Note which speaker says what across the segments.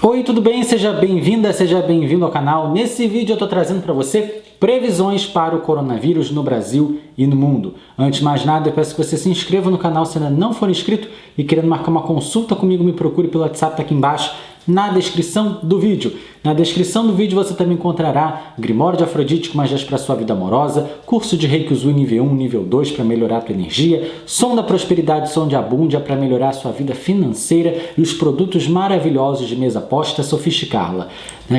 Speaker 1: Oi, tudo bem? Seja bem-vinda, seja bem-vindo ao canal. Nesse vídeo eu estou trazendo para você previsões para o coronavírus no Brasil e no mundo. Antes de mais nada, eu peço que você se inscreva no canal se ainda não for inscrito e querendo marcar uma consulta comigo, me procure pelo WhatsApp tá aqui embaixo na descrição do vídeo. Na descrição do vídeo você também encontrará Grimório de Afrodite com magias para sua vida amorosa, curso de Reiki Usui nível 1, nível 2 para melhorar a tua energia, som da prosperidade, som de abúndia para melhorar a sua vida financeira e os produtos maravilhosos de mesa posta Sofisticarla.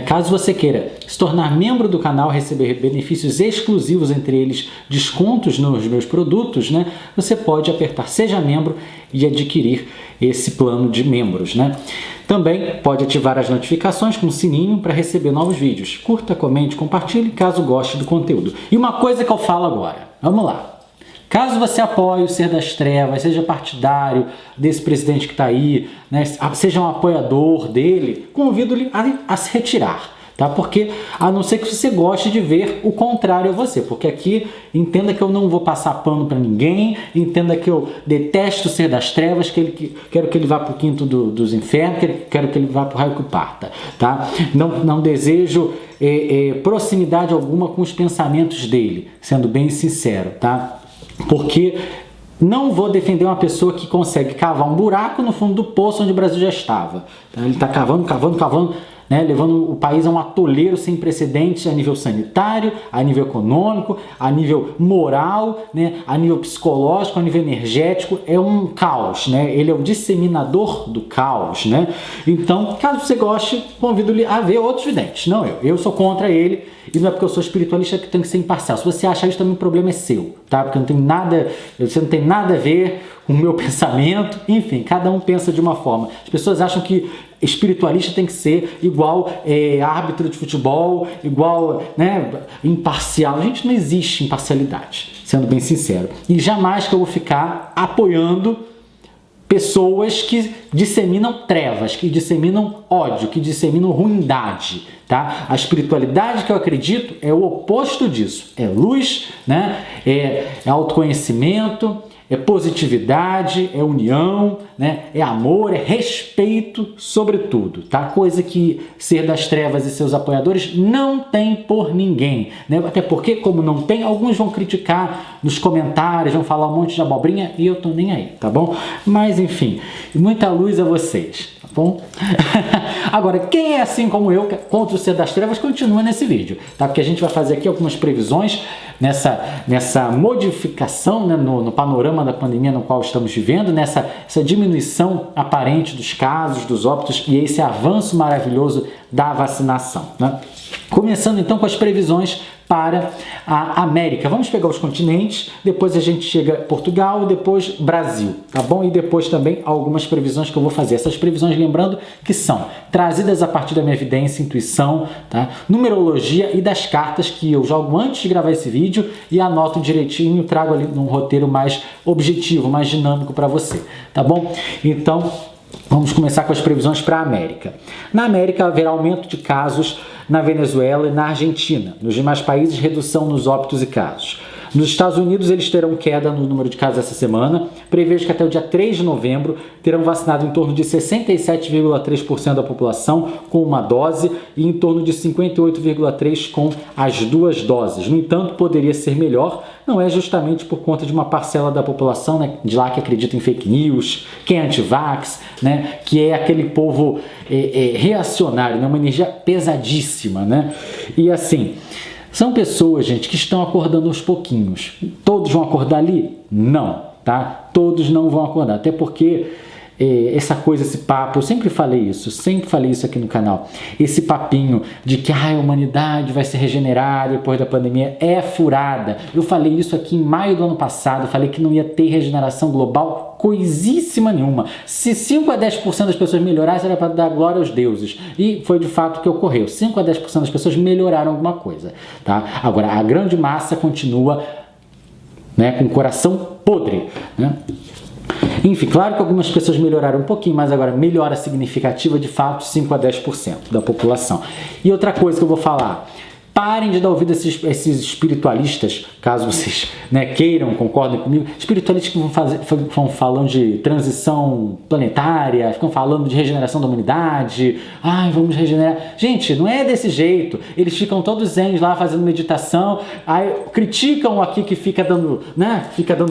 Speaker 1: Caso você queira se tornar membro do canal, receber benefícios exclusivos, entre eles descontos nos meus produtos, você pode apertar Seja Membro e adquirir esse plano de membros. Também pode ativar as notificações com o sininho para receber novos vídeos. Curta, comente, compartilhe caso goste do conteúdo. E uma coisa que eu falo agora, vamos lá. Caso você apoie o Ser das Trevas, seja partidário desse presidente que está aí, seja um apoiador dele, convido-lhe a se retirar. Porque, a não ser que você goste de ver o contrário a você, porque aqui, entenda que eu não vou passar pano para ninguém, entenda que eu detesto o Ser das Trevas, quero que ele vá para o quinto dos infernos, quero que ele vá para o raio que parta, Não desejo proximidade alguma com os pensamentos dele, sendo bem sincero, Porque não vou defender uma pessoa que consegue cavar um buraco no fundo do poço onde o Brasil já estava. Ele está cavando, levando o país a um atoleiro sem precedentes a nível sanitário, a nível econômico, a nível moral, a nível psicológico, a nível energético. É um caos, Ele é o disseminador do caos, Então, caso você goste, convido-lhe a ver outros videntes, não eu. Eu sou contra ele e não é porque eu sou espiritualista que tenho que ser imparcial. Se você achar isso também, o problema é seu, Porque você não tem nada a ver com o meu pensamento. Enfim, cada um pensa de uma forma. As pessoas acham que espiritualista tem que ser igual árbitro de futebol, igual imparcial. Gente, não existe imparcialidade, sendo bem sincero. E jamais que eu vou ficar apoiando pessoas que disseminam trevas, que disseminam ódio, que disseminam ruindade. A espiritualidade que eu acredito é o oposto disso. É luz, é autoconhecimento, é positividade, é união, é amor, é respeito, sobretudo, Coisa que Ser das Trevas e seus apoiadores não tem por ninguém, Até porque, como não tem, alguns vão criticar nos comentários, vão falar um monte de abobrinha e eu tô nem aí, bom? Mas, enfim, muita luz a vocês, bom? Agora, quem é assim como eu, contra o Ser das Trevas, continua nesse vídeo, Porque a gente vai fazer aqui algumas previsões nessa modificação, no panorama da pandemia no qual estamos vivendo, essa diminuição aparente dos casos, dos óbitos e esse avanço maravilhoso da vacinação. Começando então com as previsões para a América. Vamos pegar os continentes, depois a gente chega a Portugal, depois Brasil, bom? E depois também algumas previsões que eu vou fazer. Essas previsões, lembrando que são trazidas a partir da minha evidência, intuição, numerologia e das cartas que eu jogo antes de gravar esse vídeo e anoto direitinho, trago ali num roteiro mais objetivo, mais dinâmico para você, bom? Então, vamos começar com as previsões para a América. Na América haverá aumento de casos na Venezuela e na Argentina. Nos demais países, redução nos óbitos e casos. Nos Estados Unidos, eles terão queda no número de casos essa semana. Prevejo que até o dia 3 de novembro terão vacinado em torno de 67,3% da população com uma dose e em torno de 58,3% com as duas doses. No entanto, poderia ser melhor. Não é justamente por conta de uma parcela da população, de lá que acredita em fake news, quem é anti-vax, que é aquele povo reacionário, uma energia pesadíssima, E assim, são pessoas, gente, que estão acordando aos pouquinhos. Todos vão acordar ali? Não, Todos não vão acordar, até porque essa coisa, esse papo, eu sempre falei isso aqui no canal, esse papinho de que a humanidade vai se regenerar depois da pandemia é furada. Eu falei isso aqui em maio do ano passado, falei que não ia ter regeneração global coisíssima nenhuma. Se 5 a 10% das pessoas melhorassem, era para dar glória aos deuses. E foi de fato o que ocorreu. 5 a 10% das pessoas melhoraram alguma coisa, Agora, a grande massa continua com o coração podre, Enfim, claro que algumas pessoas melhoraram um pouquinho, mas agora melhora significativa de fato 5 a 10% da população. E outra coisa que eu vou falar, Parem de dar ouvido a esses espiritualistas, caso vocês, né, queiram, concordem comigo, espiritualistas que vão falando de transição planetária, ficam falando de regeneração da humanidade, ai, vamos regenerar. Gente, não é desse jeito. Eles ficam todos zen lá fazendo meditação, aí criticam aqui que fica dando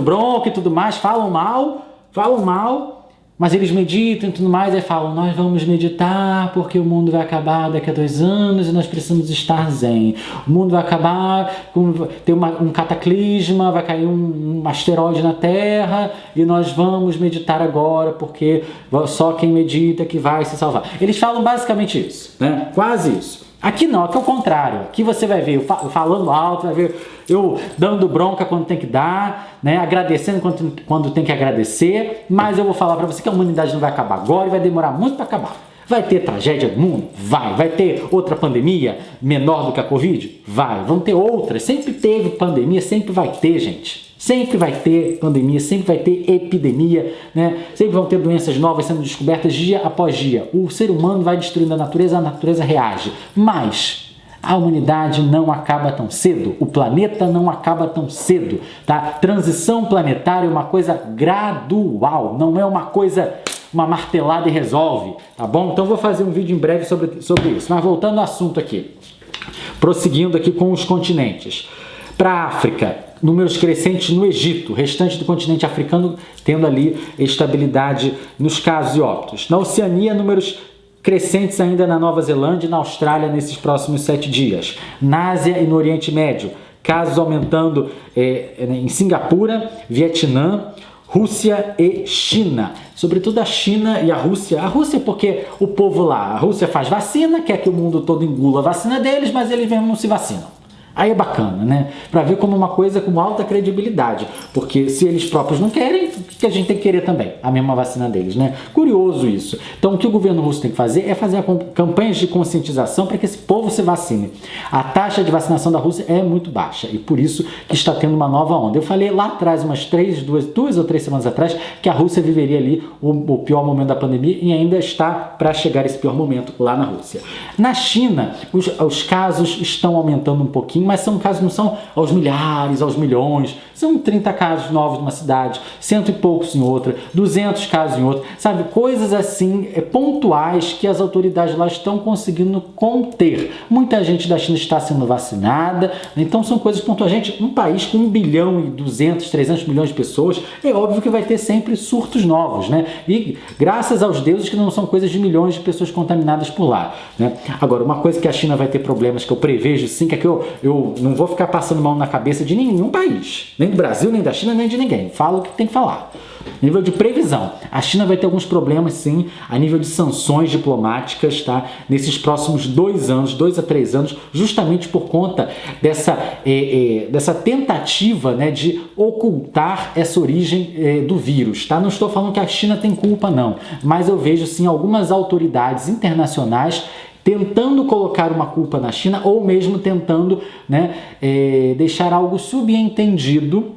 Speaker 1: bronca e tudo mais, falam mal, mas eles meditam e tudo mais, aí falam, nós vamos meditar porque o mundo vai acabar daqui a 2 anos e nós precisamos estar zen. O mundo vai acabar, tem um cataclisma, vai cair um asteroide na Terra e nós vamos meditar agora porque só quem medita que vai se salvar. Eles falam basicamente isso, né? Quase isso. Aqui não, aqui é o contrário. Aqui você vai ver eu falando alto, vai ver eu dando bronca quando tem que dar, né? Agradecendo quando tem que agradecer, mas eu vou falar para você que a humanidade não vai acabar agora e vai demorar muito para acabar. Vai ter tragédia no mundo? Vai ter outra pandemia menor do que a Covid? Vai. Vão ter outras. Sempre teve pandemia, sempre vai ter, gente. Sempre vai ter pandemia, sempre vai ter epidemia, né? Sempre vão ter doenças novas sendo descobertas dia após dia. O ser humano vai destruindo a natureza reage. Mas a humanidade não acaba tão cedo, o planeta não acaba tão cedo, tá? Transição planetária é uma coisa gradual, não é uma coisa, uma martelada e resolve, tá bom? Então vou fazer um vídeo em breve sobre isso. Mas voltando ao assunto aqui, prosseguindo aqui com os continentes. Para a África, números crescentes no Egito, o restante do continente africano tendo ali estabilidade nos casos e óbitos. Na Oceania, números crescentes ainda na Nova Zelândia e na Austrália nesses próximos 7 dias. Na Ásia e no Oriente Médio, casos aumentando em Singapura, Vietnã, Rússia e China. Sobretudo a China e a Rússia. A Rússia porque o povo lá, a Rússia faz vacina, quer que o mundo todo engula a vacina deles, mas eles mesmo não se vacinam. Aí é bacana, né? Para ver como uma coisa com alta credibilidade. Porque se eles próprios não querem, o que a gente tem que querer também? A mesma vacina deles, né? Curioso isso. Então, o que o governo russo tem que fazer é fazer campanhas de conscientização para que esse povo se vacine. A taxa de vacinação da Rússia é muito baixa e por isso que está tendo uma nova onda. Eu falei lá atrás, duas ou três semanas atrás, que a Rússia viveria ali o pior momento da pandemia e ainda está para chegar esse pior momento lá na Rússia. Na China, os casos estão aumentando um pouquinho, mas são casos, não são aos milhares, aos milhões, são 30 casos novos numa cidade, 100 e poucos em outra, 200 casos em outra, sabe, coisas assim pontuais que as autoridades lá estão conseguindo conter. Muita gente da China está sendo vacinada, então são coisas pontuais. Gente, um país com 1 bilhão e 200, 300 milhões de pessoas, é óbvio que vai ter sempre surtos novos, né? E graças aos deuses que não são coisas de milhões de pessoas contaminadas por lá, né? Agora, uma coisa que a China vai ter problemas, que eu prevejo sim, que é que eu não vou ficar passando mão na cabeça de nenhum país, nem do Brasil, nem da China, nem de ninguém. Falo o que tem que falar. Nível de previsão, a China vai ter alguns problemas sim, a nível de sanções diplomáticas, tá? Nesses próximos 2 a 3 anos, justamente por conta dessa tentativa, né, de ocultar essa origem do vírus, tá? Não estou falando que a China tem culpa não, mas eu vejo sim algumas autoridades internacionais tentando colocar uma culpa na China ou mesmo tentando, né, deixar algo subentendido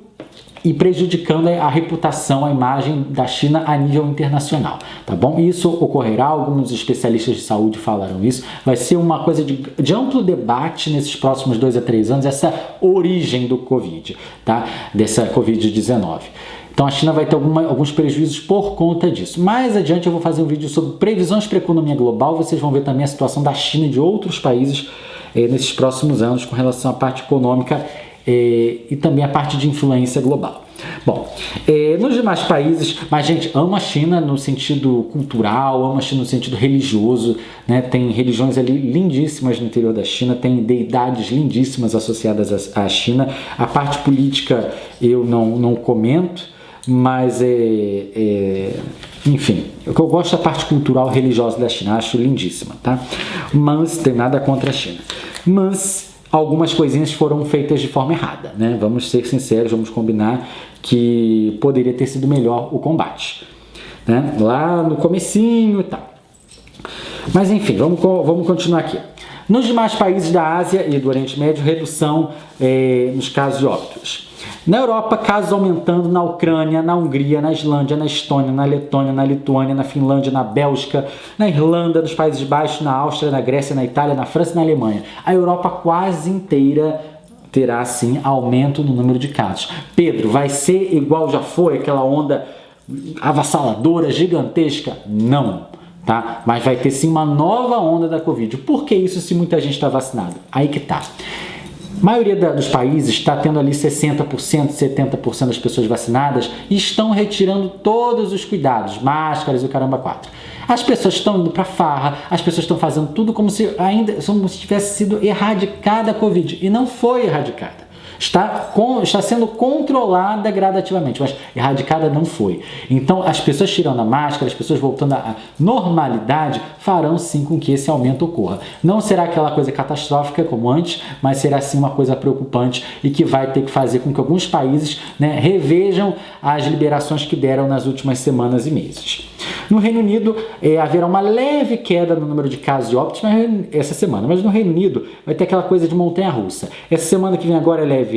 Speaker 1: e prejudicando a reputação, a imagem da China a nível internacional, tá bom? Isso ocorrerá, alguns especialistas de saúde falaram isso, vai ser uma coisa de amplo debate nesses próximos 2 a 3 anos, essa origem do Covid, tá? Dessa Covid-19. Então a China vai ter alguns prejuízos por conta disso. Mais adiante eu vou fazer um vídeo sobre previsões para a economia global, vocês vão ver também a situação da China e de outros países nesses próximos anos com relação à parte econômica e também a parte de influência global. Bom, nos demais países, mas gente, amo a China no sentido cultural, amo a China no sentido religioso, né? Tem religiões ali lindíssimas no interior da China, tem deidades lindíssimas associadas à China. A parte política eu não comento, mas enfim, o que eu gosto da parte cultural religiosa da China, acho lindíssima, tá? Mas tem nada contra a China. Mas algumas coisinhas foram feitas de forma errada, né? Vamos ser sinceros, vamos combinar que poderia ter sido melhor o combate, né? Lá no comecinho e tal. Mas enfim, vamos continuar aqui. Nos demais países da Ásia e do Oriente Médio, redução nos casos de óbitos. Na Europa, casos aumentando na Ucrânia, na Hungria, na Islândia, na Estônia, na Letônia, na Lituânia, na Finlândia, na Bélgica, na Irlanda, nos Países Baixos, na Áustria, na Grécia, na Itália, na França e na Alemanha. A Europa quase inteira terá, sim, aumento no número de casos. Pedro, vai ser igual já foi, aquela onda avassaladora, gigantesca? Não, tá? Mas vai ter, sim, uma nova onda da Covid. Por que isso se muita gente está vacinada? Aí que tá. A maioria dos países está tendo ali 60%, 70% das pessoas vacinadas e estão retirando todos os cuidados, máscaras e o caramba 4. As pessoas estão indo para farra, as pessoas estão fazendo tudo como se tivesse sido erradicada a Covid. E não foi erradicada. Está sendo controlada gradativamente, mas erradicada não foi. Então, as pessoas tirando a máscara, as pessoas voltando à normalidade, farão sim com que esse aumento ocorra. Não será aquela coisa catastrófica como antes, mas será sim uma coisa preocupante e que vai ter que fazer com que alguns países, né, revejam as liberações que deram nas últimas semanas e meses. No Reino Unido, haverá uma leve queda no número de casos de óbitos essa semana, mas no Reino Unido vai ter aquela coisa de montanha-russa. Essa semana que vem agora é leve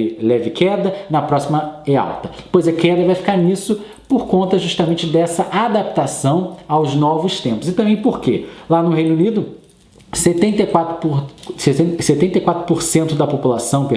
Speaker 1: queda, na próxima é alta. Pois a queda vai ficar nisso por conta justamente dessa adaptação aos novos tempos. E também por quê? Lá no Reino Unido, 74% da população,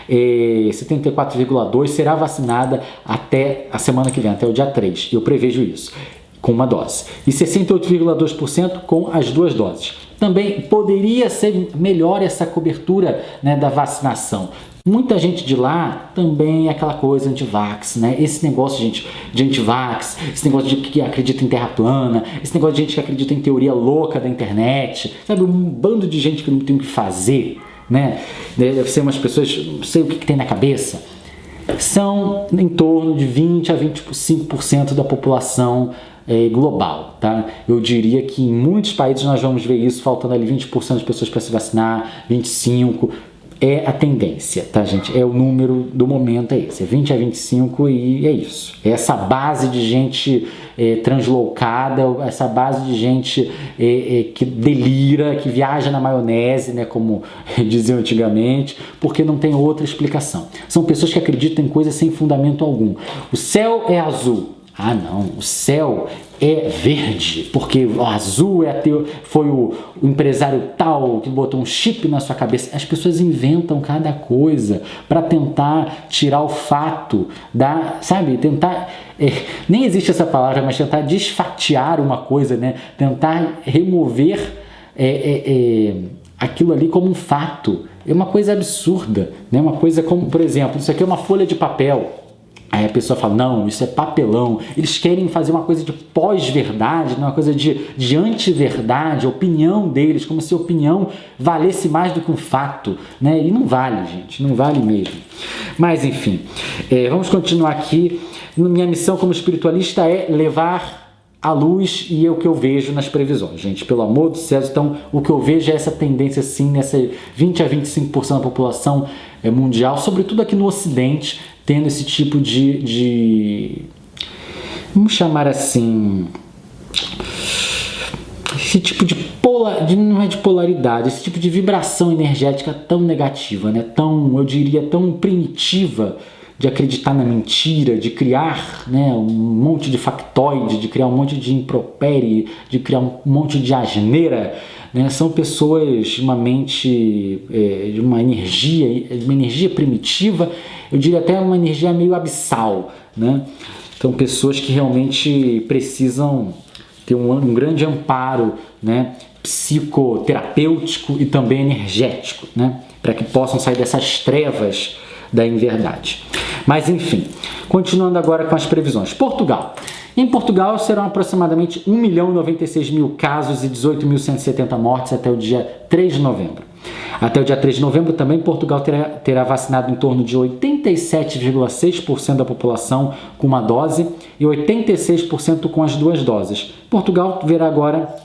Speaker 1: 74,2% será vacinada até a semana que vem, até o dia 3. Eu prevejo isso, com uma dose. E 68,2% com as 2 doses. Também poderia ser melhor essa cobertura, né, da vacinação. Muita gente de lá também é aquela coisa anti-vax, né? Esse negócio, gente, de anti-vax, esse negócio de que acredita em terra plana, esse negócio de gente que acredita em teoria louca da internet, sabe? Um bando de gente que não tem o que fazer, né? Deve ser umas pessoas, não sei o que tem na cabeça. São em torno de 20 a 25% da população global, tá? Eu diria que em muitos países nós vamos ver isso, faltando ali 20% de pessoas para se vacinar, 25%. É a tendência, tá, gente? É o número do momento, é esse. É 20 a 25 e é isso. É essa base de gente translocada, essa base de gente que delira, que viaja na maionese, né, como diziam antigamente, porque não tem outra explicação. São pessoas que acreditam em coisas sem fundamento algum. O céu é azul. Ah, não, o céu é verde, porque o azul foi o empresário tal que botou um chip na sua cabeça. As pessoas inventam cada coisa para tentar tirar o fato sabe, tentar, nem existe essa palavra, mas tentar desfatiar uma coisa, né? Tentar remover aquilo ali como um fato. É uma coisa absurda, né? Uma coisa como, por exemplo, isso aqui é uma folha de papel. Aí a pessoa fala, não, isso é papelão. Eles querem fazer uma coisa de pós-verdade, uma coisa de anti-verdade, a opinião deles, como se a opinião valesse mais do que um fato, né? E não vale, gente, não vale mesmo. Mas, enfim, vamos continuar aqui. Minha missão como espiritualista é levar a luz e é o que eu vejo nas previsões, gente, pelo amor do céu. Então, o que eu vejo é essa tendência, sim, nessa 20 a 25% da população mundial, sobretudo aqui no Ocidente, tendo esse tipo vamos chamar assim, esse tipo não é de polaridade, esse tipo de vibração energética tão negativa, né? Eu diria, tão primitiva, de acreditar na mentira, de criar, né, um monte de factoide, de criar um monte de impropério, de criar um monte de asneira, né? São pessoas de uma mente, de uma energia primitiva, eu diria até uma energia meio abissal, né? Então, pessoas que realmente precisam ter um grande amparo, né, psicoterapêutico e também energético, né, para que possam sair dessas trevas da inverdade. Mas, enfim, continuando agora com as previsões. Portugal. Em Portugal serão aproximadamente 1.096.000 casos e 18.170 mortes até o dia 3 de novembro. Até o dia 3 de novembro também Portugal terá vacinado em torno de 87,6% da população com uma dose e 86% com as 2 doses. Portugal verá agora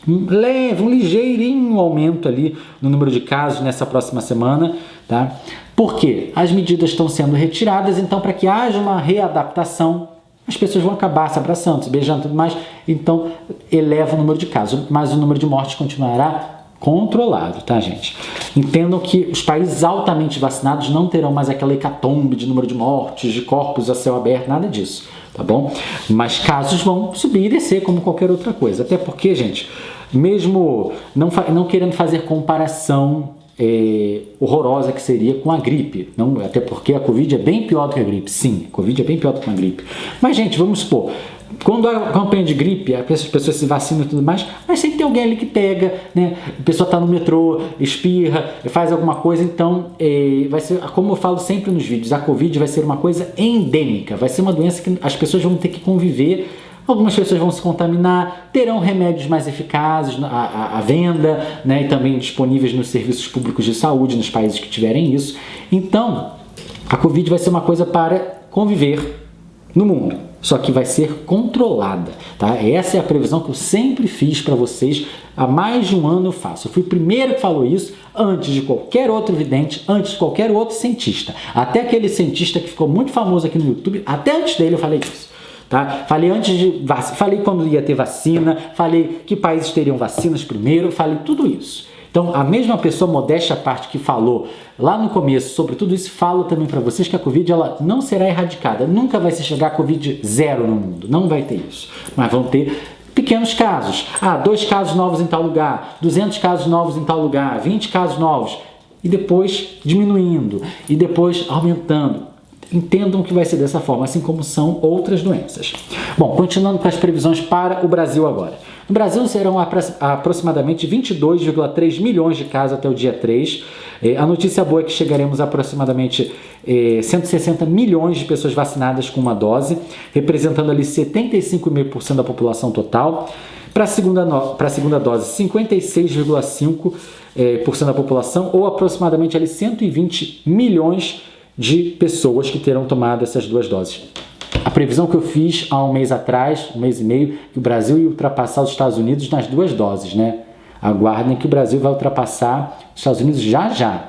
Speaker 1: um ligeirinho aumento ali no número de casos nessa próxima semana, tá? Por quê? As medidas estão sendo retiradas, então para que haja uma readaptação, as pessoas vão acabar se abraçando, se beijando e tudo mais, então eleva o número de casos, mas o número de mortes continuará controlado, tá, gente? Entendam que os países altamente vacinados não terão mais aquela hecatombe de número de mortes, de corpos a céu aberto, nada disso, tá bom? Mas casos vão subir e descer como qualquer outra coisa. Até porque, gente, mesmo não querendo fazer comparação horrorosa que seria com a gripe, não, até porque a Covid é bem pior do que a gripe, sim, a Covid é bem pior do que a gripe. Mas, gente, vamos supor, quando há campanha de gripe, as pessoas se vacinam e tudo mais, mas sempre tem alguém ali que pega, né? A pessoa está no metrô, espirra, faz alguma coisa, então vai ser, como eu falo sempre nos vídeos, a Covid vai ser uma coisa endêmica, vai ser uma doença que as pessoas vão ter que conviver. Algumas pessoas vão se contaminar, terão remédios mais eficazes à venda, né, e também disponíveis nos serviços públicos de saúde, nos países que tiverem isso. Então, a Covid vai ser uma coisa para conviver no mundo, só que vai ser controlada, tá? Essa é a previsão que eu sempre fiz para vocês, há mais de um ano eu faço. Eu fui o primeiro que falou isso, antes de qualquer outro vidente, antes de qualquer outro cientista. Até aquele cientista que ficou muito famoso aqui no YouTube, até antes dele eu falei isso. Tá? Falei quando ia ter vacina, falei que países teriam vacinas primeiro, falei tudo isso. Então, a mesma pessoa, modéstia à parte, que falou lá no começo sobre tudo isso, falo também para vocês que a Covid ela não será erradicada. Nunca vai se chegar a Covid zero no mundo, não vai ter isso. Mas vão ter pequenos casos. 2 casos novos em tal lugar, 200 casos novos em tal lugar, 20 casos novos. E depois diminuindo, e depois aumentando. Entendam que vai ser dessa forma, assim como são outras doenças. Bom, continuando com as previsões para o Brasil agora. No Brasil serão aproximadamente 22,3 milhões de casos até o dia 3. A notícia boa é que chegaremos a aproximadamente 160 milhões de pessoas vacinadas com uma dose, representando ali 75,5% da população total. Para a segunda dose, 56,5% da população, ou aproximadamente ali 120 milhões de pessoas que terão tomado essas 2 doses. A previsão que eu fiz há um mês atrás, um mês e meio, que o Brasil ia ultrapassar os Estados Unidos nas 2 doses, né? Aguardem que o Brasil vai ultrapassar os Estados Unidos já já.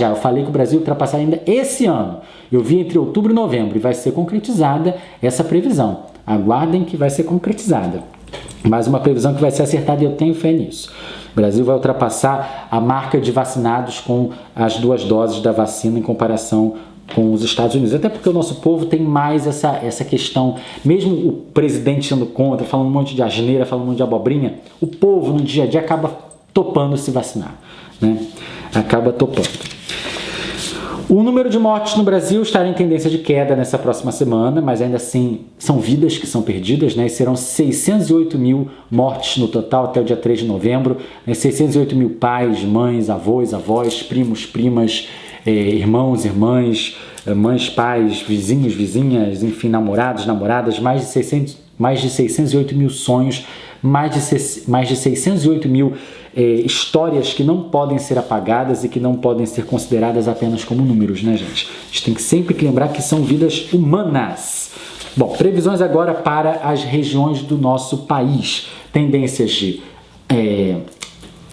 Speaker 1: Eu falei que o Brasil ia ultrapassar ainda esse ano. Eu vi entre outubro e novembro e vai ser concretizada essa previsão. Aguardem que vai ser concretizada. Mais uma previsão que vai ser acertada e eu tenho fé nisso. O Brasil vai ultrapassar a marca de vacinados com as 2 doses da vacina em comparação com os Estados Unidos. Até porque o nosso povo tem mais essa questão, mesmo o presidente sendo contra, falando um monte de asneira, falando um monte de abobrinha, o povo no dia a dia acaba topando se vacinar, né? Acaba topando. O número de mortes no Brasil estará em tendência de queda nessa próxima semana, mas ainda assim são vidas que são perdidas, né? Serão 608 mil mortes no total até o dia 3 de novembro, né? 608 mil pais, mães, avós, primos, primas, irmãos, irmãs, mães, pais, vizinhos, vizinhas, enfim, namorados, namoradas, mais de 608 mil sonhos, mais de 608 mil histórias que não podem ser apagadas e que não podem ser consideradas apenas como números, né, gente? A gente tem que sempre lembrar que são vidas humanas. Bom, previsões agora para as regiões do nosso país. Tendências de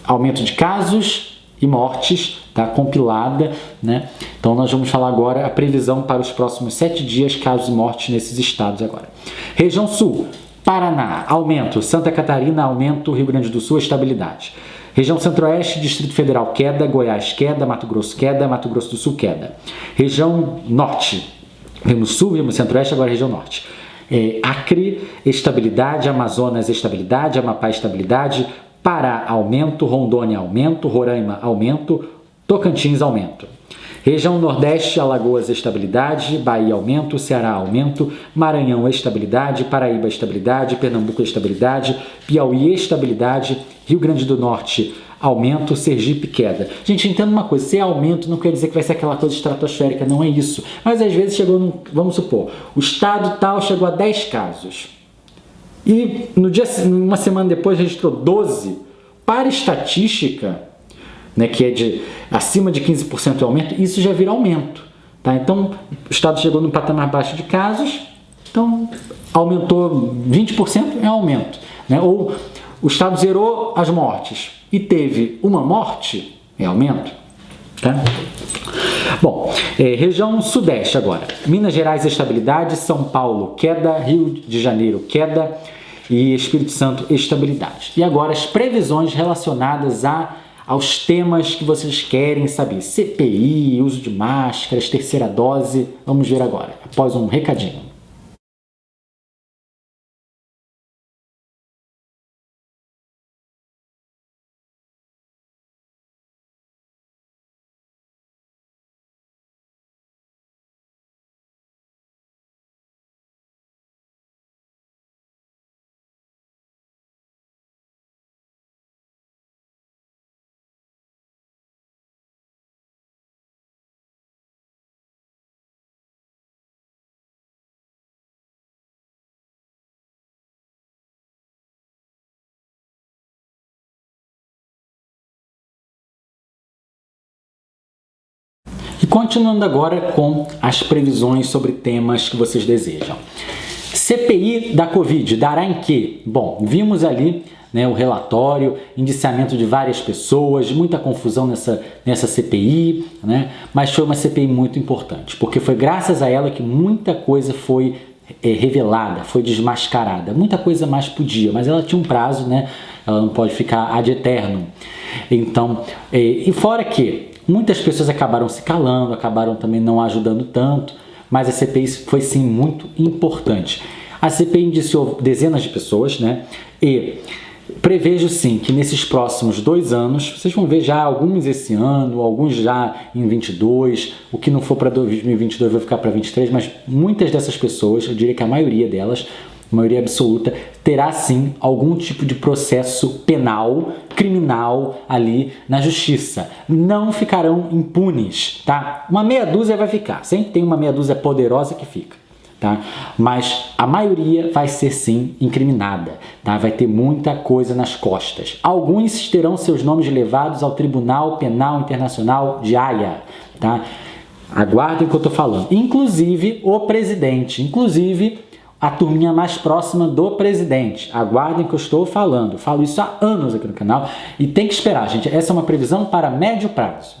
Speaker 1: aumento de casos e mortes, tá? Compilada, né? Então nós vamos falar agora a previsão para os próximos 7 dias, casos e mortes nesses estados agora. Região Sul, Paraná, aumento. Santa Catarina, aumento. Rio Grande do Sul, estabilidade. Região Centro-Oeste, Distrito Federal, queda. Goiás, queda. Mato Grosso, queda. Mato Grosso do Sul, queda. Região Norte, vimos Sul, vimos Centro-Oeste, agora região Norte. Acre, estabilidade. Amazonas, estabilidade. Amapá, estabilidade. Pará, aumento. Rondônia, aumento. Roraima, aumento. Tocantins, aumento. Região Nordeste, Alagoas, estabilidade, Bahia, aumento, Ceará, aumento, Maranhão, estabilidade, Paraíba, estabilidade, Pernambuco, estabilidade, Piauí, estabilidade, Rio Grande do Norte, aumento, Sergipe, queda. Gente, entenda uma coisa, se é aumento não quer dizer que vai ser aquela coisa estratosférica, não é isso. Mas às vezes chegou, vamos supor, o estado tal chegou a 10 casos. E uma semana depois registrou 12. Para estatística, né, que é de acima de 15% de aumento, isso já vira aumento, tá? Então, o estado chegou no patamar baixo de casos, então aumentou 20%, é aumento, né? Ou o estado zerou as mortes e teve uma morte, é aumento, tá? Bom, região Sudeste agora. Minas Gerais, estabilidade. São Paulo, queda. Rio de Janeiro, queda. e Espírito Santo, estabilidade. E agora as previsões relacionadas aos temas que vocês querem saber. CPI, uso de máscaras, terceira dose. Vamos ver agora, após um recadinho. E continuando agora com as previsões sobre temas que vocês desejam. CPI da Covid dará em quê? Bom, vimos ali, né, o relatório, indiciamento de várias pessoas, muita confusão nessa CPI, né, mas foi uma CPI muito importante, porque foi graças a ela que muita coisa foi revelada, foi desmascarada. Muita coisa mais podia, mas ela tinha um prazo, né, ela não pode ficar ad eternum. Então, e fora que muitas pessoas acabaram se calando, acabaram também não ajudando tanto, mas a CPI foi sim muito importante. A CPI indiciou dezenas de pessoas, né? E prevejo sim que nesses próximos 2 anos, vocês vão ver já alguns esse ano, alguns já em 22, o que não for para 2022 vai ficar para 23, mas muitas dessas pessoas, eu diria que a maioria delas, a maioria absoluta, terá sim algum tipo de processo penal, criminal ali na justiça. Não ficarão impunes, tá? Uma meia dúzia vai ficar, sempre tem uma meia dúzia poderosa que fica, tá? Mas a maioria vai ser sim incriminada, tá? Vai ter muita coisa nas costas. Alguns terão seus nomes levados ao Tribunal Penal Internacional de Haia, tá? Aguardem o que eu tô falando. Inclusive o presidente, a turminha mais próxima do presidente. Aguardem que eu estou falando. Falo isso há anos aqui no canal e tem que esperar, gente. Essa é uma previsão para médio prazo.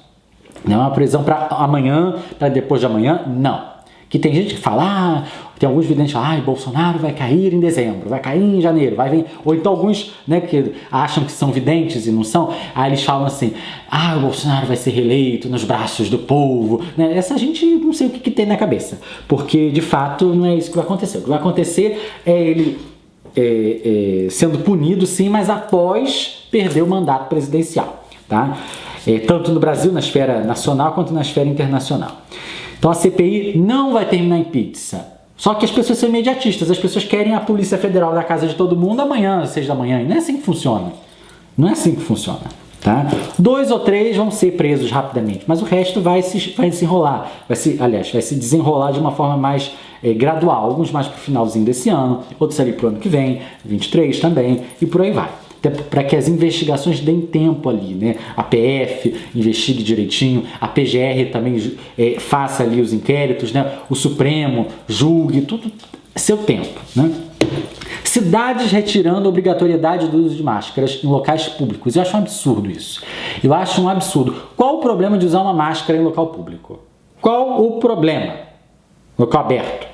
Speaker 1: Não é uma previsão para amanhã, para depois de amanhã, não. Que tem gente que fala, tem alguns videntes que falam, Bolsonaro vai cair em dezembro, vai cair em janeiro, vai vir. Ou então alguns, né, que acham que são videntes e não são, aí eles falam assim, o Bolsonaro vai ser reeleito nos braços do povo. Né? Essa gente não sei o que tem na cabeça, porque de fato não é isso que vai acontecer. O que vai acontecer é ele sendo punido, sim, mas após perder o mandato presidencial, tá? Tanto no Brasil, na esfera nacional, quanto na esfera internacional. Então a CPI não vai terminar em pizza. Só que as pessoas são imediatistas, as pessoas querem a Polícia Federal da casa de todo mundo amanhã, às 6 da manhã, e não é assim que funciona. Não é assim que funciona, tá? 2 ou 3 vão ser presos rapidamente, mas o resto vai se enrolar, vai se desenrolar de uma forma mais gradual, alguns mais para o finalzinho desse ano, outros ali para o ano que vem, 23 também, e por aí vai. Até para que as investigações deem tempo ali, né? A PF investigue direitinho, a PGR também faça ali os inquéritos, né? O Supremo julgue, tudo seu tempo, né? Cidades retirando a obrigatoriedade do uso de máscaras em locais públicos. Eu acho um absurdo isso. Eu acho um absurdo. Qual o problema de usar uma máscara em local público? Qual o problema? Local aberto.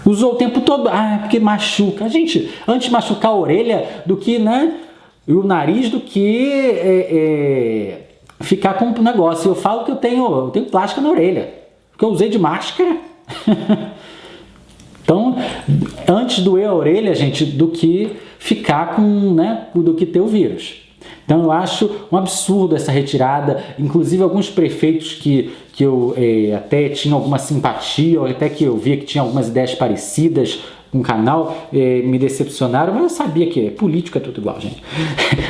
Speaker 1: Usou o tempo todo, porque machuca. Gente, antes machucar a orelha do que, né, e o nariz do que ficar com um negócio. Eu falo que eu tenho plástica na orelha, porque eu usei de máscara. Então, antes doer a orelha, gente, do que ficar com, né, do que ter o vírus. Então eu acho um absurdo essa retirada, inclusive alguns prefeitos que eu até tinha alguma simpatia, ou até que eu via que tinha algumas ideias parecidas com o canal, me decepcionaram, mas eu sabia que político é tudo igual, gente.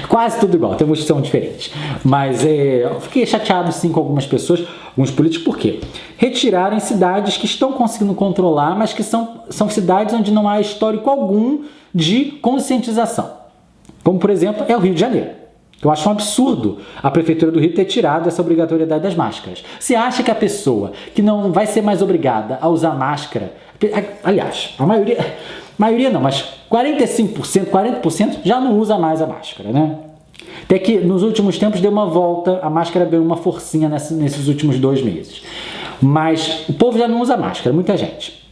Speaker 1: Quase tudo igual, temos que são diferentes. Mas eu fiquei chateado sim com algumas pessoas, alguns políticos, por quê? Retiraram em cidades que estão conseguindo controlar, mas que são cidades onde não há histórico algum de conscientização. Como, por exemplo, é o Rio de Janeiro. Eu acho um absurdo a Prefeitura do Rio ter tirado essa obrigatoriedade das máscaras. Você acha que a pessoa que não vai ser mais obrigada a usar máscara, aliás, a maioria não, mas 45%, 40% já não usa mais a máscara, né? Até que nos últimos tempos deu uma volta, a máscara deu uma forcinha nesses últimos 2 meses. Mas o povo já não usa máscara, muita gente.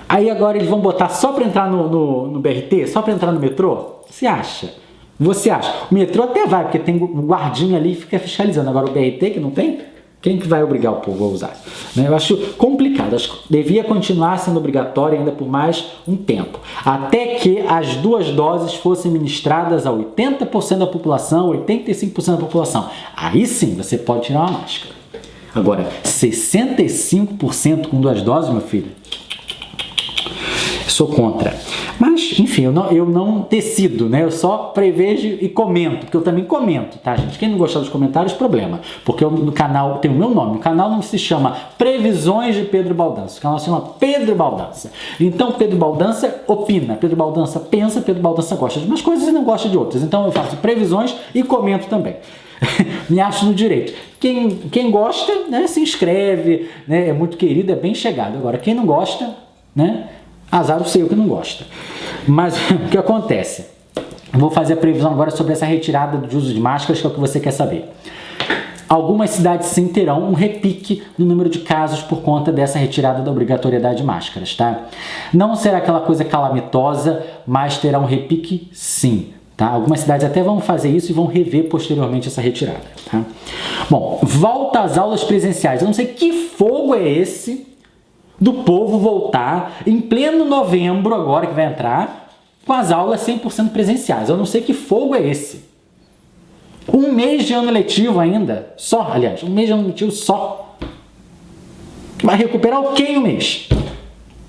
Speaker 1: Aí agora eles vão botar só para entrar no BRT, só para entrar no metrô? Você acha? Você acha? O metrô até vai, porque tem um guardinha ali que fica fiscalizando. Agora o BRT que não tem, quem que vai obrigar o povo a usar? Né? Eu acho complicado. Acho que devia continuar sendo obrigatório ainda por mais um tempo. Até que as 2 doses fossem ministradas a 80% da população, 85% da população. Aí sim, você pode tirar uma máscara. Agora, 65% com 2 doses, meu filho, sou contra. Mas, enfim, eu não decido, né? Eu só prevejo e comento, porque eu também comento, tá, gente? Quem não gostar dos comentários, problema. Porque no canal tem o meu nome. O canal não se chama Previsões de Pedro Baldança. O canal se chama Pedro Baldança. Então, Pedro Baldança opina, Pedro Baldança pensa, Pedro Baldança gosta de umas coisas e não gosta de outras. Então, eu faço previsões e comento também. Me acho no direito. Quem gosta, né, se inscreve, né? É muito querido, é bem chegado. Agora, quem não gosta, né? Azar o seu que não gosta. Mas o que acontece? Vou fazer a previsão agora sobre essa retirada de uso de máscaras, que é o que você quer saber. Algumas cidades sim terão um repique no número de casos por conta dessa retirada da obrigatoriedade de máscaras, tá? Não será aquela coisa calamitosa, mas terá um repique sim. Tá? Algumas cidades até vão fazer isso e vão rever posteriormente essa retirada. Tá? Bom, volta às aulas presenciais. Eu não sei que fogo é esse do povo voltar em pleno novembro, agora que vai entrar, com as aulas 100% presenciais. Eu não sei que fogo é esse. Um mês de ano letivo ainda, só, aliás, um mês de ano letivo só. Vai recuperar o que em um mês?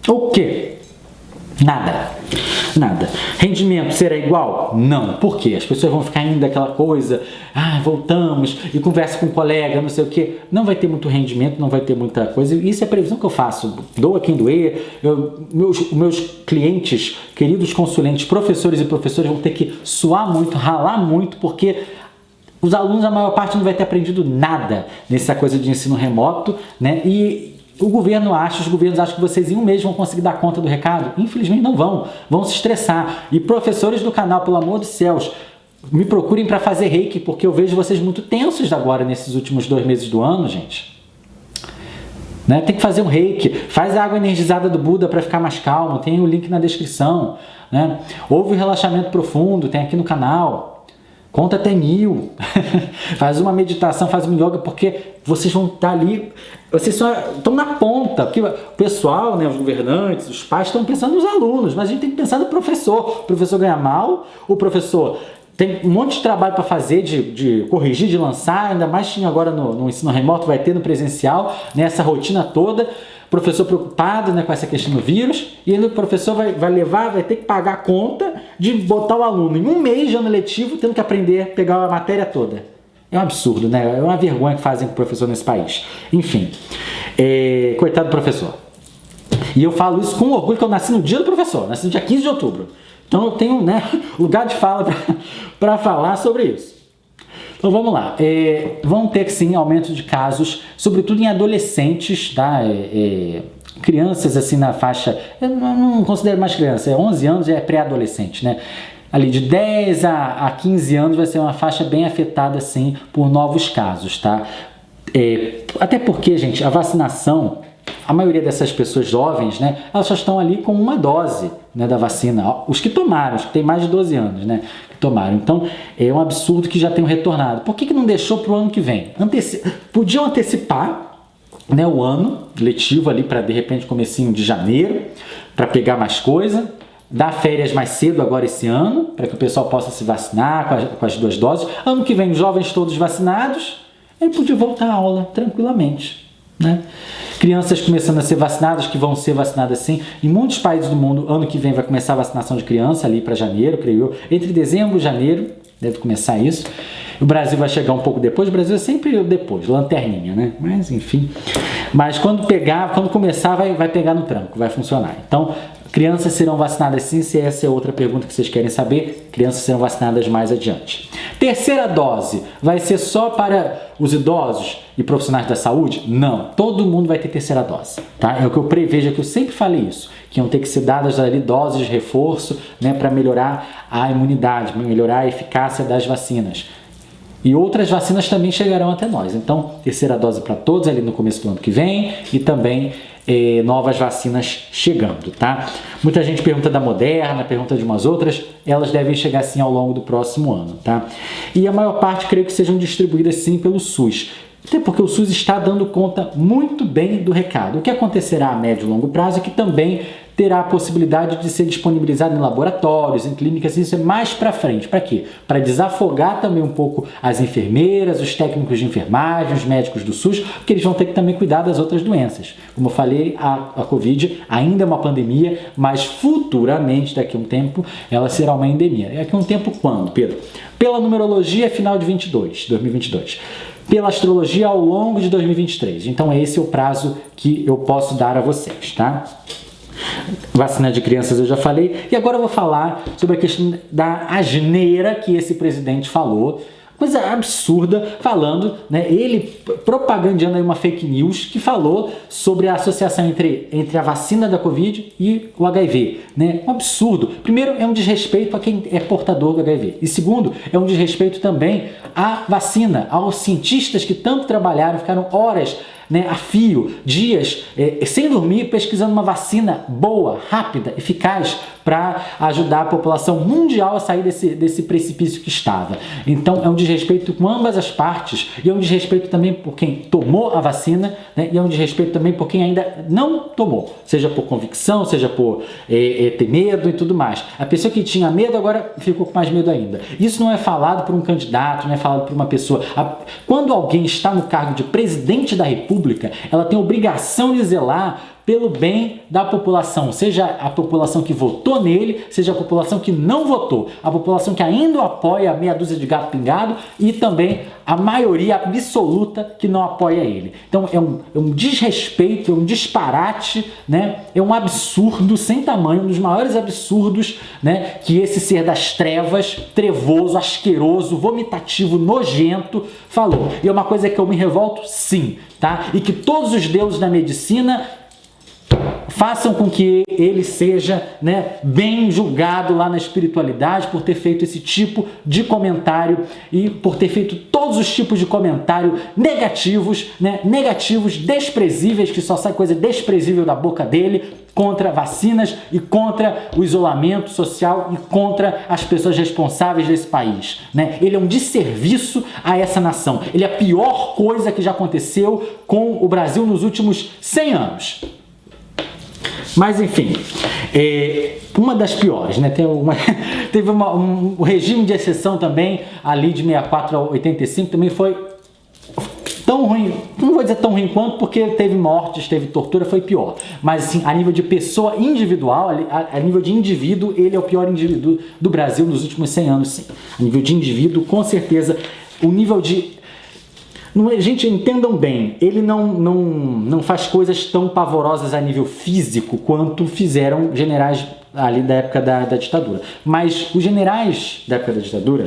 Speaker 1: O quê? Nada. Nada. Rendimento será igual? Não. Por quê? As pessoas vão ficar ainda aquela coisa, voltamos e conversa com um colega, não sei o quê. Não vai ter muito rendimento, não vai ter muita coisa. Isso é a previsão que eu faço. Doa quem doer. Meus clientes, queridos consulentes, professores e professoras vão ter que suar muito, ralar muito, porque os alunos, a maior parte, não vai ter aprendido nada nessa coisa de ensino remoto, né? E os governos acham que vocês em um mês vão conseguir dar conta do recado? Infelizmente não vão se estressar. E professores do canal, pelo amor de céus, me procurem para fazer reiki, porque eu vejo vocês muito tensos agora nesses últimos 2 meses do ano, gente. Né? Tem que fazer um reiki, faz a água energizada do Buda para ficar mais calmo, tem o link na descrição. Né? Ouve o relaxamento profundo, tem aqui no canal. Conta até 1000, faz uma meditação, faz um yoga, porque vocês vão estar ali, vocês só estão na ponta, porque o pessoal, né, os governantes, os pais estão pensando nos alunos, mas a gente tem que pensar no professor. O professor ganha mal, o professor tem um monte de trabalho para fazer, de corrigir, de lançar, ainda mais agora no ensino remoto, vai ter no presencial, nessa rotina toda. Professor preocupado, né, com essa questão do vírus, e aí o professor vai ter que pagar a conta de botar o aluno em um mês de ano letivo tendo que aprender a pegar a matéria toda. É um absurdo, né? É uma vergonha que fazem com o professor nesse país. Enfim, coitado do professor. E eu falo isso com orgulho, que eu nasci no dia do professor, nasci no dia 15 de outubro. Então eu tenho, né, lugar de fala para falar sobre isso. Então vamos lá, vão ter sim aumento de casos, sobretudo em adolescentes, tá? Crianças assim na faixa, eu não considero mais criança, 11 anos é pré-adolescente, né? Ali de 10 a 15 anos vai ser uma faixa bem afetada assim por novos casos, tá? Até porque, gente, a vacinação, a maioria dessas pessoas jovens, né, elas só estão ali com uma dose, né, da vacina. Os que tomaram, os que têm mais de 12 anos, né, que tomaram. Então, é um absurdo que já tenham retornado. Por que não deixou para o ano que vem? Podiam antecipar, né, o ano letivo ali para, de repente, comecinho de janeiro, para pegar mais coisa, dar férias mais cedo agora esse ano, para que o pessoal possa se vacinar com as 2 doses. Ano que vem, jovens todos vacinados, aí podia voltar à aula tranquilamente, né? Crianças começando a ser vacinadas, que vão ser vacinadas sim. Em muitos países do mundo, ano que vem vai começar a vacinação de criança ali para janeiro, creio eu. Entre dezembro e janeiro deve começar isso. O Brasil vai chegar um pouco depois. O Brasil é sempre depois, lanterninha, né? Mas enfim. Mas quando começar, vai pegar no tranco, vai funcionar. Então, crianças serão vacinadas sim, se essa é outra pergunta que vocês querem saber. Crianças serão vacinadas mais adiante. Terceira dose vai ser só para os idosos e profissionais da saúde? Não, todo mundo vai ter terceira dose, tá? É o que eu prevejo, é que eu sempre falei isso, que iam ter que ser dadas ali doses de reforço, né, para melhorar a imunidade, melhorar a eficácia das vacinas. E outras vacinas também chegarão até nós. Então, terceira dose para todos ali no começo do ano que vem e também novas vacinas chegando, tá? Muita gente pergunta da Moderna, pergunta de umas outras, elas devem chegar sim ao longo do próximo ano, tá? E a maior parte creio que sejam distribuídas sim pelo SUS. Até porque o SUS está dando conta muito bem do recado. O que acontecerá a médio e longo prazo é que também terá a possibilidade de ser disponibilizado em laboratórios, em clínicas, isso é mais para frente. Para quê? Para desafogar também um pouco as enfermeiras, os técnicos de enfermagem, os médicos do SUS, porque eles vão ter que também cuidar das outras doenças. Como eu falei, a Covid ainda é uma pandemia, mas futuramente, daqui a um tempo, ela será uma endemia. Daqui a um tempo quando, Pedro? Pela numerologia, final de 2022. Pela astrologia ao longo de 2023. Então esse é o prazo que eu posso dar a vocês, tá? Vacina de crianças eu já falei. E agora eu vou falar sobre a questão da asneira que esse presidente falou. Coisa absurda, falando, né, ele propagandeando aí uma fake news que falou sobre a associação entre a vacina da Covid e o HIV, né? Um absurdo. Primeiro, é um desrespeito a quem é portador do HIV. E segundo, é um desrespeito também à vacina, aos cientistas que tanto trabalharam, ficaram horas, né, a fio, dias, sem dormir, pesquisando uma vacina boa, rápida, eficaz, para ajudar a população mundial a sair desse precipício que estava. Então é um desrespeito com ambas as partes, e é um desrespeito também por quem tomou a vacina, né, e é um desrespeito também por quem ainda não tomou, seja por convicção, seja por ter medo e tudo mais. A pessoa que tinha medo agora ficou com mais medo ainda. Isso não é falado por um candidato, não é falado por uma pessoa. Quando alguém está no cargo de presidente da República, ela tem a obrigação de zelar pelo bem da população, seja a população que votou nele, seja a população que não votou, a população que ainda o apoia, a meia dúzia de gato pingado, e também a maioria absoluta que não apoia ele. Então é um desrespeito, é um disparate, né? É um absurdo sem tamanho, um dos maiores absurdos, né, que esse ser das trevas, trevoso, asqueroso, vomitativo, nojento, falou. E é uma coisa que eu me revolto, sim, tá? E que todos os deuses da medicina façam com que ele seja, né, bem julgado lá na espiritualidade por ter feito esse tipo de comentário e por ter feito todos os tipos de comentário negativos, né, negativos, desprezíveis, que só sai coisa desprezível da boca dele contra vacinas e contra o isolamento social e contra as pessoas responsáveis desse país, né? Ele é um desserviço a essa nação. Ele é a pior coisa que já aconteceu com o Brasil nos últimos 100 anos. Mas enfim, uma das piores, né? Teve um regime de exceção também, ali de 64 a 85, também foi tão ruim, não vou dizer tão ruim quanto, porque teve mortes, teve tortura, foi pior. Mas assim, a nível de pessoa individual, a nível de indivíduo, ele é o pior indivíduo do Brasil nos últimos 100 anos, sim. A nível de indivíduo, com certeza, o nível de... Gente, entendam bem, ele não faz coisas tão pavorosas a nível físico quanto fizeram generais ali da época da ditadura. Mas os generais da época da ditadura,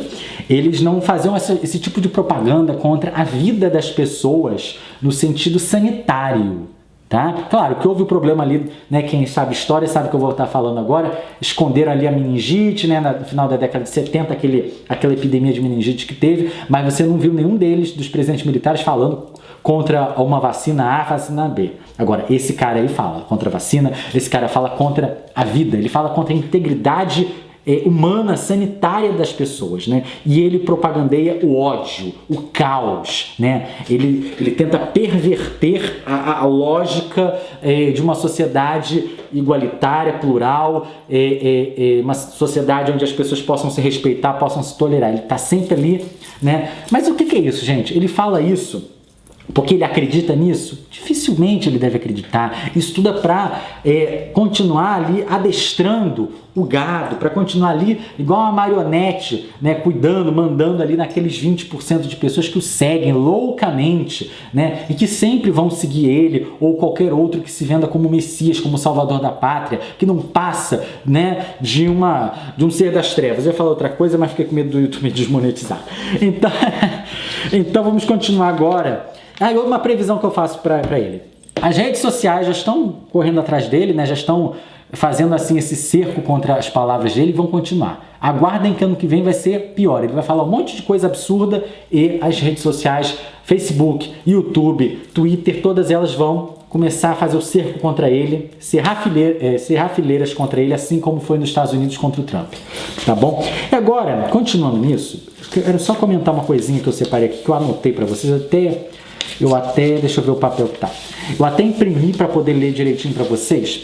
Speaker 1: eles não faziam esse tipo de propaganda contra a vida das pessoas no sentido sanitário. Tá? Claro que houve o problema ali, né, quem sabe história sabe que eu vou estar falando agora, esconderam ali a meningite, né, no final da década de 70, aquela epidemia de meningite que teve, mas você não viu nenhum deles, dos presidentes militares, falando contra uma vacina A, vacina B. Agora, esse cara aí fala contra a vacina, esse cara fala contra a vida, ele fala contra a integridade humana, sanitária das pessoas, né? E ele propagandeia o ódio, o caos, né? Ele tenta perverter a lógica de uma sociedade igualitária, plural, uma sociedade onde as pessoas possam se respeitar, possam se tolerar. Ele está sempre ali, né? Mas o que é isso, gente? Ele fala isso porque ele acredita nisso? Dificilmente ele deve acreditar. Isso tudo é para continuar ali adestrando o gado, para continuar ali igual uma marionete, né, cuidando, mandando ali naqueles 20% de pessoas que o seguem loucamente, né, e que sempre vão seguir ele ou qualquer outro que se venda como Messias, como Salvador da Pátria, que não passa, né, de um ser das trevas. Eu ia falar outra coisa, mas fiquei com medo do YouTube me desmonetizar. Então vamos continuar agora. Uma previsão que eu faço para ele. As redes sociais já estão correndo atrás dele, né? Já estão fazendo assim esse cerco contra as palavras dele e vão continuar. Aguardem que ano que vem vai ser pior. Ele vai falar um monte de coisa absurda e as redes sociais, Facebook, YouTube, Twitter, todas elas vão começar a fazer o cerco contra ele, cerrar fileiras contra ele, assim como foi nos Estados Unidos contra o Trump, tá bom? E agora, continuando nisso, eu quero só comentar uma coisinha que eu separei aqui, que eu anotei para vocês, deixa eu ver o papel que tá. Eu até imprimi para poder ler direitinho para vocês.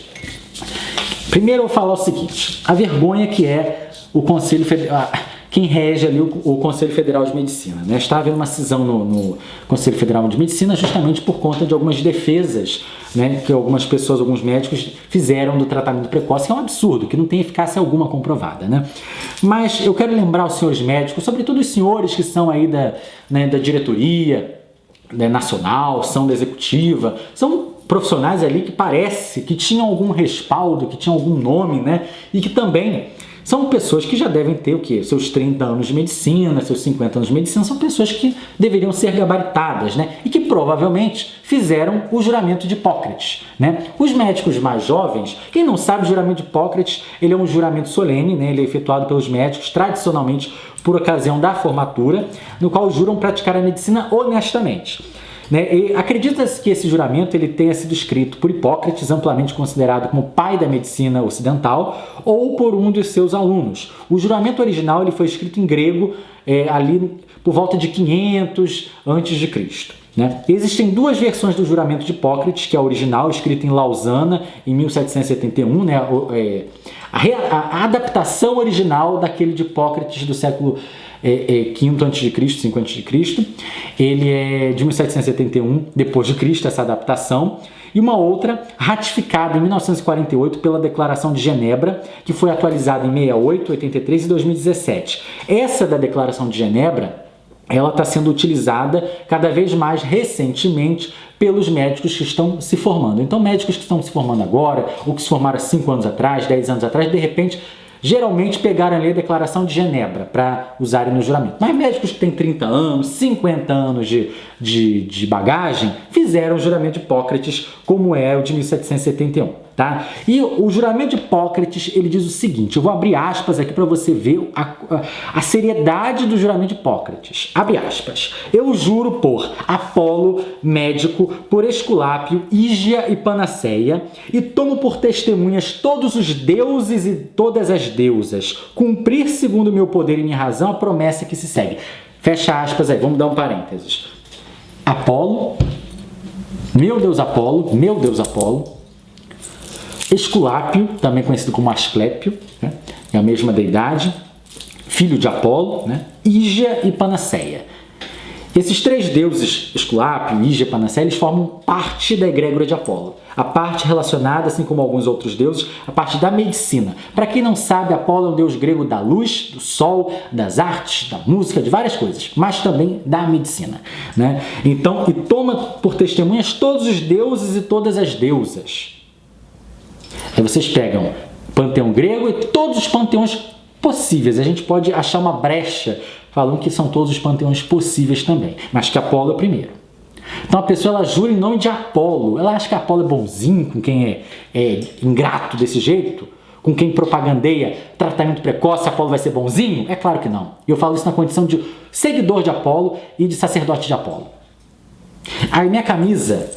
Speaker 1: Primeiro eu vou falar o seguinte, a vergonha que é o Conselho Federal, quem rege ali o Conselho Federal de Medicina, né? Está havendo uma cisão no Conselho Federal de Medicina justamente por conta de algumas defesas, né, que algumas pessoas, alguns médicos fizeram do tratamento precoce, que é um absurdo, que não tem eficácia alguma comprovada, né? Mas eu quero lembrar os senhores médicos, sobretudo os senhores que são aí da diretoria, né, nacional, são da executiva, são profissionais ali que parece que tinham algum respaldo, que tinham algum nome, né? E que também são pessoas que já devem ter o quê? Seus 30 anos de medicina, seus 50 anos de medicina, são pessoas que deveriam ser gabaritadas, né? E que provavelmente fizeram o juramento de Hipócrates, né? Os médicos mais jovens, quem não sabe, o juramento de Hipócrates, ele é um juramento solene, né? Ele é efetuado pelos médicos tradicionalmente por ocasião da formatura, no qual juram praticar a medicina honestamente. Né? Acredita-se que esse juramento ele tenha sido escrito por Hipócrates, amplamente considerado como pai da medicina ocidental, ou por um dos seus alunos. O juramento original ele foi escrito em grego ali por volta de 500 a.C. Né? Existem duas versões do juramento de Hipócrates, que é a original, escrita em Lausana, em 1771, né? A adaptação original daquele de Hipócrates do século V a.C., 5 a.C., ele é de 1771 depois de Cristo, essa adaptação, e uma outra ratificada em 1948 pela Declaração de Genebra, que foi atualizada em 68, 83 e 2017. Essa da Declaração de Genebra, ela está sendo utilizada cada vez mais recentemente pelos médicos que estão se formando. Então, médicos que estão se formando agora, ou que se formaram há 5 anos atrás, 10 anos atrás, de repente, geralmente pegaram ali a Declaração de Genebra para usarem no juramento. Mas médicos que têm 30 anos, 50 anos de bagagem, fizeram o juramento de Hipócrates, como é o de 1771. Tá? E o juramento de Hipócrates, ele diz o seguinte, eu vou abrir aspas aqui para você ver a seriedade do juramento de Hipócrates. Abre aspas. Eu juro por Apolo, médico, por Esculápio, Ígia e Panaceia, e tomo por testemunhas todos os deuses e todas as deusas, cumprir segundo o meu poder e minha razão a promessa que se segue. Fecha aspas aí, vamos dar um parênteses. Apolo, meu Deus Apolo, Esculápio, também conhecido como Asclépio, né? É a mesma deidade, filho de Apolo, né? Ígia e Panaceia. Esses três deuses, Esculápio, Ígia e Panaceia, eles formam parte da egrégora de Apolo. A parte relacionada, assim como alguns outros deuses, a parte da medicina. Para quem não sabe, Apolo é um deus grego da luz, do sol, das artes, da música, de várias coisas, mas também da medicina, né? Então, e toma por testemunhas todos os deuses e todas as deusas. Aí vocês pegam o panteão grego e todos os panteões possíveis. A gente pode achar uma brecha falando que são todos os panteões possíveis também, mas que Apolo é o primeiro. Então a pessoa ela jura em nome de Apolo. Ela acha que Apolo é bonzinho com quem é ingrato desse jeito? Com quem propagandeia tratamento precoce, Apolo vai ser bonzinho? É claro que não. E eu falo isso na condição de seguidor de Apolo e de sacerdote de Apolo. A minha camisa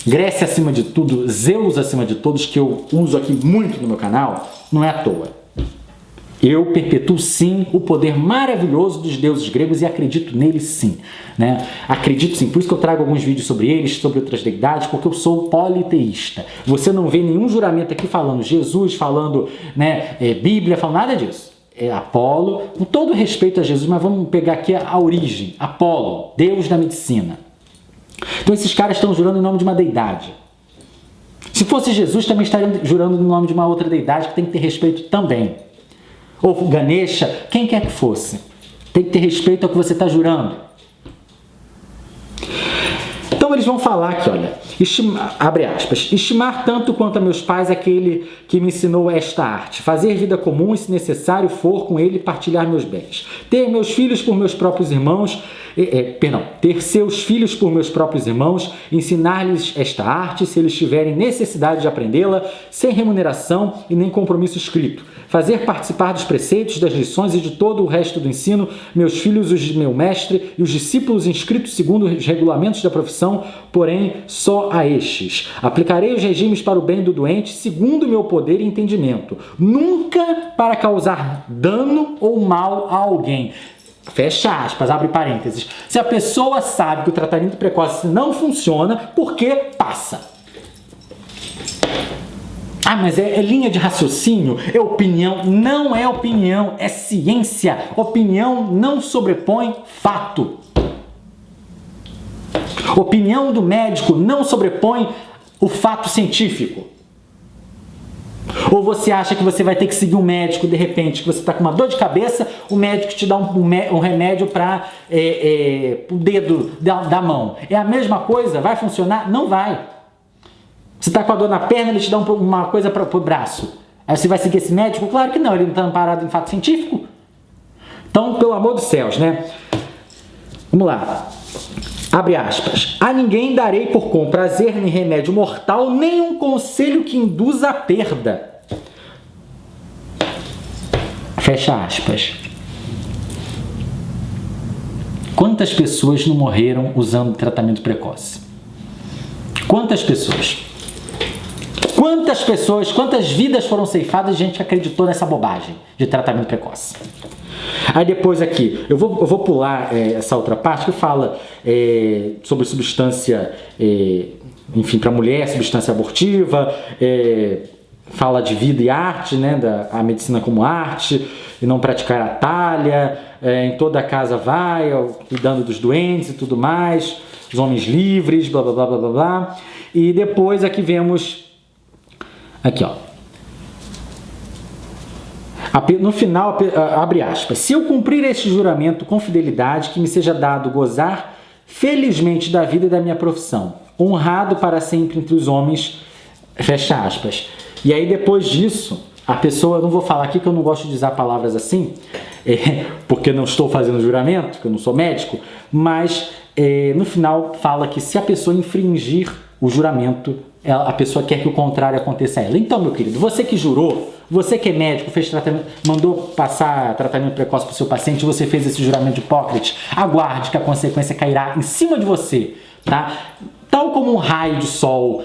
Speaker 1: Grécia acima de tudo, Zeus acima de todos, que eu uso aqui muito no meu canal, não é à toa. Eu perpetuo sim o poder maravilhoso dos deuses gregos e acredito neles sim, né? Acredito sim, por isso que eu trago alguns vídeos sobre eles, sobre outras deidades, porque eu sou politeísta. Você não vê nenhum juramento aqui falando Jesus, falando, né, Bíblia, falando nada disso. É Apolo, com todo respeito a Jesus, mas vamos pegar aqui a origem. Apolo, deus da medicina. Então esses caras estão jurando em nome de uma deidade. Se fosse Jesus, também estariam jurando em nome de uma outra deidade que tem que ter respeito também. Ou Ganesha, quem quer que fosse. Tem que ter respeito ao que você está jurando. Então eles vão falar aqui, olha, abre aspas, estimar tanto quanto a meus pais aquele que me ensinou esta arte, fazer vida comum e, se necessário for, com ele partilhar meus bens, ter meus filhos por meus próprios irmãos ter seus filhos por meus próprios irmãos, ensinar-lhes esta arte, se eles tiverem necessidade de aprendê-la, sem remuneração e nem compromisso escrito. Fazer participar dos preceitos, das lições e de todo o resto do ensino, meus filhos, os de meu mestre, e os discípulos inscritos segundo os regulamentos da profissão, porém só a estes. Aplicarei os regimes para o bem do doente, segundo o meu poder e entendimento, nunca para causar dano ou mal a alguém. Fecha aspas, abre parênteses. Se a pessoa sabe que o tratamento precoce não funciona, por que passa? Ah, mas é linha de raciocínio, é opinião. Não é opinião, é ciência. Opinião não sobrepõe fato. Opinião do médico não sobrepõe o fato científico. Ou você acha que você vai ter que seguir um médico, de repente, que você está com uma dor de cabeça, o médico te dá um remédio para o dedo da mão. É a mesma coisa? Vai funcionar? Não vai. Você está com a dor na perna, ele te dá uma coisa para o braço. Aí você vai seguir esse médico? Claro que não, ele não está amparado em fato científico. Então, pelo amor dos céus, né? Vamos lá. Abre aspas. A ninguém darei por comprazer nem remédio mortal, nem um conselho que induza a perda. Fecha aspas. Quantas pessoas não morreram usando tratamento precoce? Quantas pessoas? Quantas pessoas, quantas vidas foram ceifadas de gente que acreditou nessa bobagem de tratamento precoce? Aí depois aqui, eu vou pular essa outra parte que fala sobre substância, enfim, para mulher, substância abortiva, fala de vida e arte, né, a medicina como arte, e não praticar a talha, em toda a casa vai, cuidando dos doentes e tudo mais, os homens livres, blá blá blá blá blá blá. E depois aqui vemos, aqui ó, no final, abre aspas, se eu cumprir este juramento com fidelidade, que me seja dado gozar felizmente da vida e da minha profissão, honrado para sempre entre os homens, fecha aspas. E aí depois disso, a pessoa, eu não vou falar aqui que eu não gosto de usar palavras assim, porque não estou fazendo juramento, porque eu não sou médico, mas no final fala que se a pessoa infringir o juramento, a pessoa quer que o contrário aconteça a ela. Então, meu querido, você que jurou, você que é médico, fez tratamento, mandou passar tratamento precoce para o seu paciente, você fez esse juramento de Hipócrates, aguarde que a consequência cairá em cima de você, tá? Tal como um raio de sol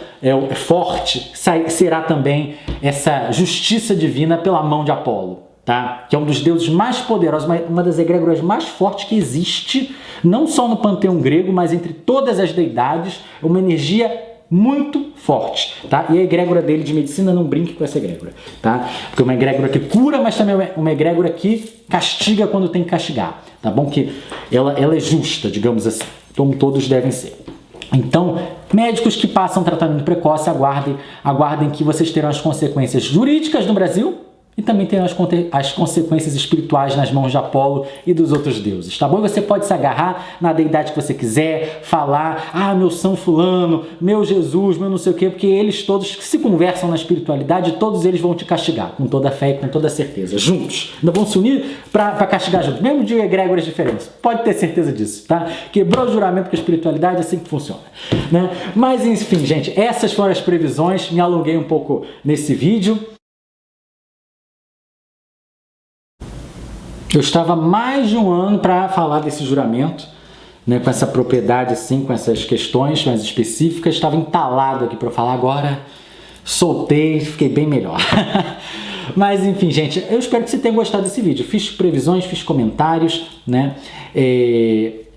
Speaker 1: forte, será também essa justiça divina pela mão de Apolo, tá? Que é um dos deuses mais poderosos, uma das egrégoras mais fortes que existe, não só no panteão grego, mas entre todas as deidades, uma energia muito forte, tá? E a egrégora dele de medicina, não brinque com essa egrégora, tá? Porque é uma egrégora que cura, mas também é uma egrégora que castiga quando tem que castigar, tá bom? Que ela é justa, digamos assim, como todos devem ser. Então, médicos que passam tratamento precoce, aguardem que vocês terão as consequências jurídicas no Brasil e também terão as consequências espirituais nas mãos de Apolo e dos outros deuses, tá bom? E você pode se agarrar na deidade que você quiser, falar, ah, meu São Fulano, meu Jesus, meu não sei o quê, porque eles todos se conversam na espiritualidade, todos eles vão te castigar, com toda a fé e com toda a certeza, juntos. Ainda vão se unir para castigar juntos, mesmo de egrégoras diferentes, pode ter certeza disso, tá? Quebrou o juramento com a espiritualidade, é assim que funciona, né? Mas enfim, gente, essas foram as previsões, me alonguei um pouco nesse vídeo. Eu estava mais de um ano para falar desse juramento, né, com essa propriedade, assim, com essas questões mais específicas. Estava entalado aqui para falar, agora soltei, fiquei bem melhor. Mas enfim, gente, eu espero que você tenha gostado desse vídeo. Fiz previsões, fiz comentários, né?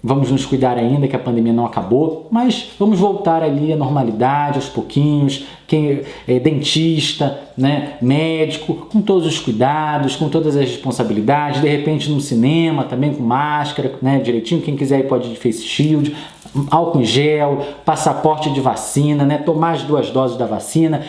Speaker 1: Vamos nos cuidar ainda, que a pandemia não acabou, mas vamos voltar ali à normalidade aos pouquinhos. Quem é dentista, né, médico, com todos os cuidados, com todas as responsabilidades, de repente no cinema também com máscara, né, direitinho, quem quiser ir pode ir de face shield, álcool em gel, passaporte de vacina, né, tomar as 2 doses da vacina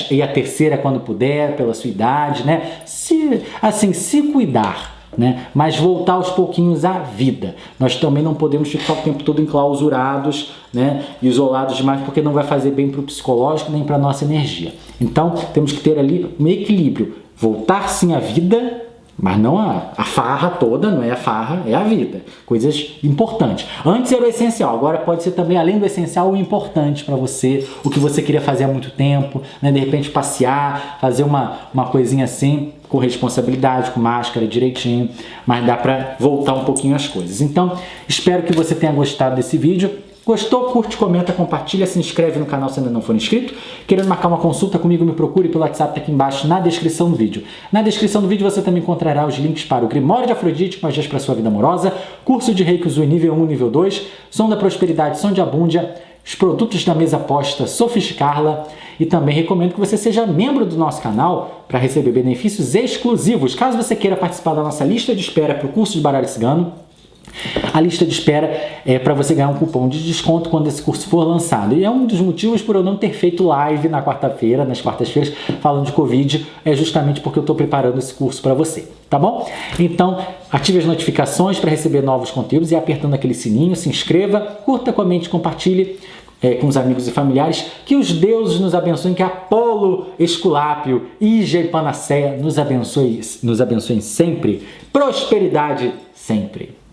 Speaker 1: e a terceira quando puder, pela sua idade, né, se cuidar. Né? Mas voltar aos pouquinhos à vida. Nós também não podemos ficar o tempo todo enclausurados, né? Isolados demais, porque não vai fazer bem para o psicológico nem para a nossa energia. Então temos que ter ali um equilíbrio, voltar sim à vida, Mas não a farra toda, não é a farra, é a vida. Coisas importantes. Antes era o essencial, agora pode ser também, além do essencial, o importante para você, o que você queria fazer há muito tempo, né? De repente passear, fazer uma coisinha assim, com responsabilidade, com máscara direitinho, mas dá para voltar um pouquinho as coisas. Então, espero que você tenha gostado desse vídeo. Gostou? Curte, comenta, compartilha, se inscreve no canal se ainda não for inscrito. Querendo marcar uma consulta comigo, me procure pelo WhatsApp tá aqui embaixo na descrição do vídeo. Na descrição do vídeo você também encontrará os links para o Grimório de Afrodite com as dias para sua vida amorosa, curso de Reiki Usui nível 1 nível 2, Som da Prosperidade, Som de Abúndia, os produtos da mesa aposta Sophie Carla, e também recomendo que você seja membro do nosso canal para receber benefícios exclusivos. Caso você queira participar da nossa lista de espera para o curso de baralho cigano, a lista de espera é para você ganhar um cupom de desconto quando esse curso for lançado. E é um dos motivos por eu não ter feito live nas quartas-feiras, falando de Covid, é justamente porque eu estou preparando esse curso para você, tá bom? Então, ative as notificações para receber novos conteúdos e apertando aquele sininho, se inscreva, curta, comente, compartilhe com os amigos e familiares. Que os deuses nos abençoem, que Apolo, Esculápio, Ígia e Panaceia nos abençoem sempre. Prosperidade sempre.